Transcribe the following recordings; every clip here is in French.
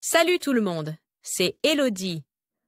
Salut tout le monde, c'est Elodie.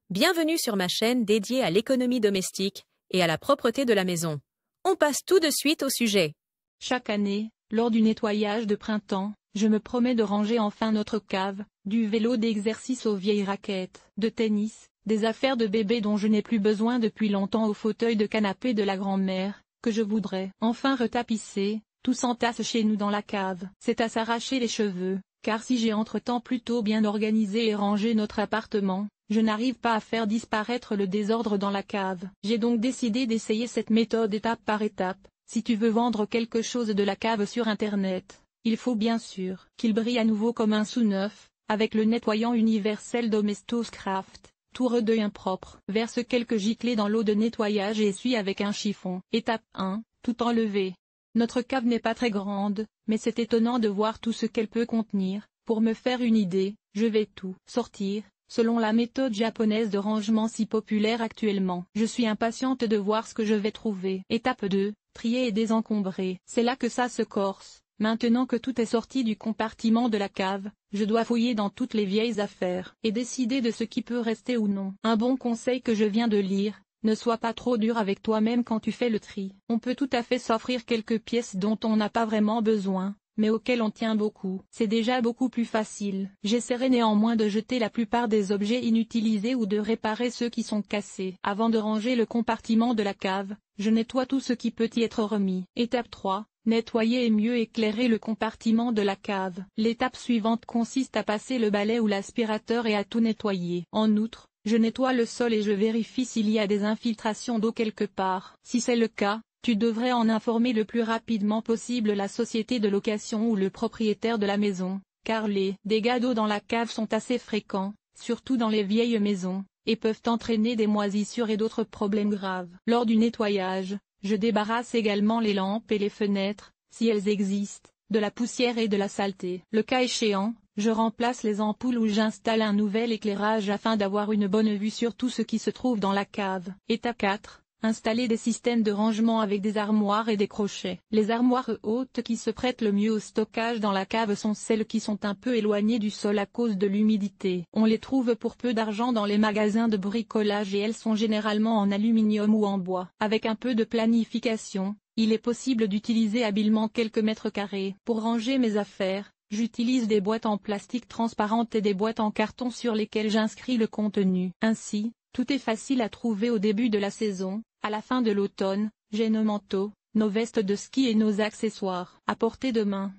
Bienvenue sur ma chaîne dédiée à l'économie domestique et à la propreté de la maison. On passe tout de suite au sujet. Chaque année, lors du nettoyage de printemps, je me promets de ranger enfin notre cave, du vélo d'exercice aux vieilles raquettes de tennis, des affaires de bébé dont je n'ai plus besoin depuis longtemps au fauteuil de canapé de la grand-mère, que je voudrais enfin retapisser. Tout s'entasse chez nous dans la cave. C'est à s'arracher les cheveux, car si j'ai entre-temps plutôt bien organisé et rangé notre appartement, je n'arrive pas à faire disparaître le désordre dans la cave. J'ai donc décidé d'essayer cette méthode étape par étape. Si tu veux vendre quelque chose de la cave sur Internet, il faut bien sûr qu'il brille à nouveau comme un sous-neuf, avec le nettoyant universel Domestos Craft. Tout redevient propre. Verse quelques giclées dans l'eau de nettoyage et essuie avec un chiffon. Étape 1, tout enlever. Notre cave n'est pas très grande, mais c'est étonnant de voir tout ce qu'elle peut contenir. Pour me faire une idée, je vais tout sortir, selon la méthode japonaise de rangement si populaire actuellement. Je suis impatiente de voir ce que je vais trouver. Étape 2, trier et désencombrer. C'est là que ça se corse. Maintenant que tout est sorti du compartiment de la cave, je dois fouiller dans toutes les vieilles affaires, et décider de ce qui peut rester ou non. Un bon conseil que je viens de lire: ne sois pas trop dur avec toi-même quand tu fais le tri. On peut tout à fait s'offrir quelques pièces dont on n'a pas vraiment besoin, mais auxquelles on tient beaucoup. C'est déjà beaucoup plus facile. J'essaierai néanmoins de jeter la plupart des objets inutilisés ou de réparer ceux qui sont cassés. Avant de ranger le compartiment de la cave, je nettoie tout ce qui peut y être remis. Étape 3. Nettoyer et mieux éclairer le compartiment de la cave. L'étape suivante consiste à passer le balai ou l'aspirateur et à tout nettoyer. En outre, je nettoie le sol et je vérifie s'il y a des infiltrations d'eau quelque part. Si c'est le cas, tu devrais en informer le plus rapidement possible la société de location ou le propriétaire de la maison, car les dégâts d'eau dans la cave sont assez fréquents, surtout dans les vieilles maisons, et peuvent entraîner des moisissures et d'autres problèmes graves. Lors du nettoyage, je débarrasse également les lampes et les fenêtres, si elles existent, de la poussière et de la saleté. Le cas échéant, je remplace les ampoules ou j'installe un nouvel éclairage afin d'avoir une bonne vue sur tout ce qui se trouve dans la cave. Étape 4. Installer des systèmes de rangement avec des armoires et des crochets. Les armoires hautes qui se prêtent le mieux au stockage dans la cave sont celles qui sont un peu éloignées du sol à cause de l'humidité. On les trouve pour peu d'argent dans les magasins de bricolage et elles sont généralement en aluminium ou en bois. Avec un peu de planification, il est possible d'utiliser habilement quelques mètres carrés. Pour ranger mes affaires, j'utilise des boîtes en plastique transparentes et des boîtes en carton sur lesquelles j'inscris le contenu. Ainsi, tout est facile à trouver au début de la saison. À la fin de l'automne, j'ai nos manteaux, nos vestes de ski et nos accessoires à portée de main.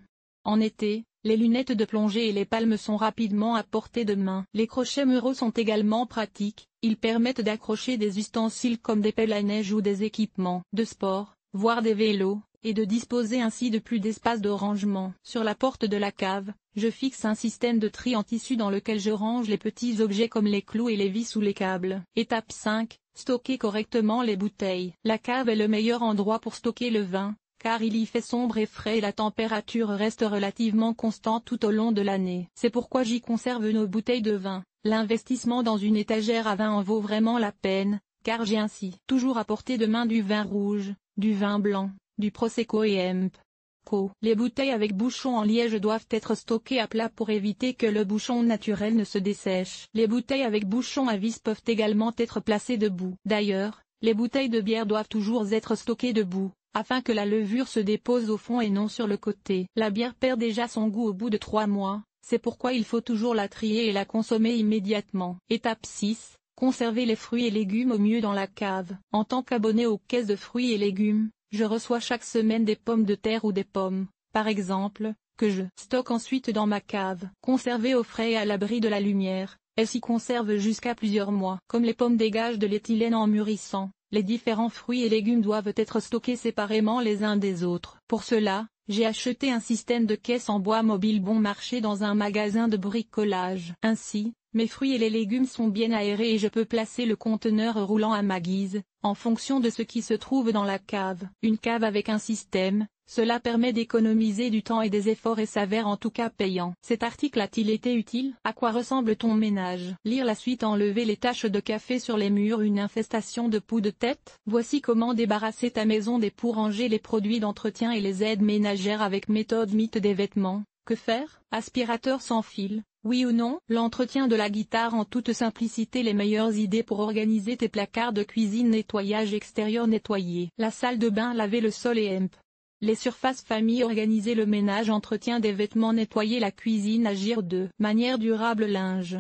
En été, les lunettes de plongée et les palmes sont rapidement à portée de main. Les crochets muraux sont également pratiques, ils permettent d'accrocher des ustensiles comme des pelles à neige ou des équipements de sport, voire des vélos, et de disposer ainsi de plus d'espace de rangement. Sur la porte de la cave, je fixe un système de tri en tissu dans lequel je range les petits objets comme les clous et les vis ou les câbles. Étape 5. Stocker correctement les bouteilles. La cave est le meilleur endroit pour stocker le vin, car il y fait sombre et frais et la température reste relativement constante tout au long de l'année. C'est pourquoi j'y conserve nos bouteilles de vin. L'investissement dans une étagère à vin en vaut vraiment la peine, car j'ai ainsi toujours à portée de main du vin rouge, du vin blanc, du Prosecco et Hemp. Les bouteilles avec bouchon en liège doivent être stockées à plat pour éviter que le bouchon naturel ne se dessèche. Les bouteilles avec bouchon à vis peuvent également être placées debout. D'ailleurs, les bouteilles de bière doivent toujours être stockées debout, afin que la levure se dépose au fond et non sur le côté. La bière perd déjà son goût au bout de 3 mois, c'est pourquoi il faut toujours la trier et la consommer immédiatement. Étape 6. Conserver les fruits et légumes au mieux dans la cave. En tant qu'abonné aux caisses de fruits et légumes, je reçois chaque semaine des pommes de terre ou des pommes, par exemple, que je stocke ensuite dans ma cave. Conservées au frais et à l'abri de la lumière, elles s'y conservent jusqu'à plusieurs mois. Comme les pommes dégagent de l'éthylène en mûrissant, les différents fruits et légumes doivent être stockés séparément les uns des autres. Pour cela, j'ai acheté un système de caisse en bois mobile bon marché dans un magasin de bricolage. Ainsi, mes fruits et les légumes sont bien aérés et je peux placer le conteneur roulant à ma guise, en fonction de ce qui se trouve dans la cave. Une cave avec un système, cela permet d'économiser du temps et des efforts et s'avère en tout cas payant. Cet article a-t-il été utile? À quoi ressemble ton ménage? Lire la suite. Enlever les taches de café sur les murs, une infestation de poux de tête. Voici comment débarrasser ta maison des poux. Ranger les produits d'entretien et les aides ménagères avec méthode mythe des vêtements. Que faire? Aspirateur sans fil. Oui ou non? L'entretien de la guitare en toute simplicité. Les meilleures idées pour organiser tes placards de cuisine. Nettoyage extérieur. Nettoyer la salle de bain. Laver le sol et les surfaces. Famille. Organiser le ménage. Entretien des vêtements. Nettoyer la cuisine. Agir de manière durable. Linge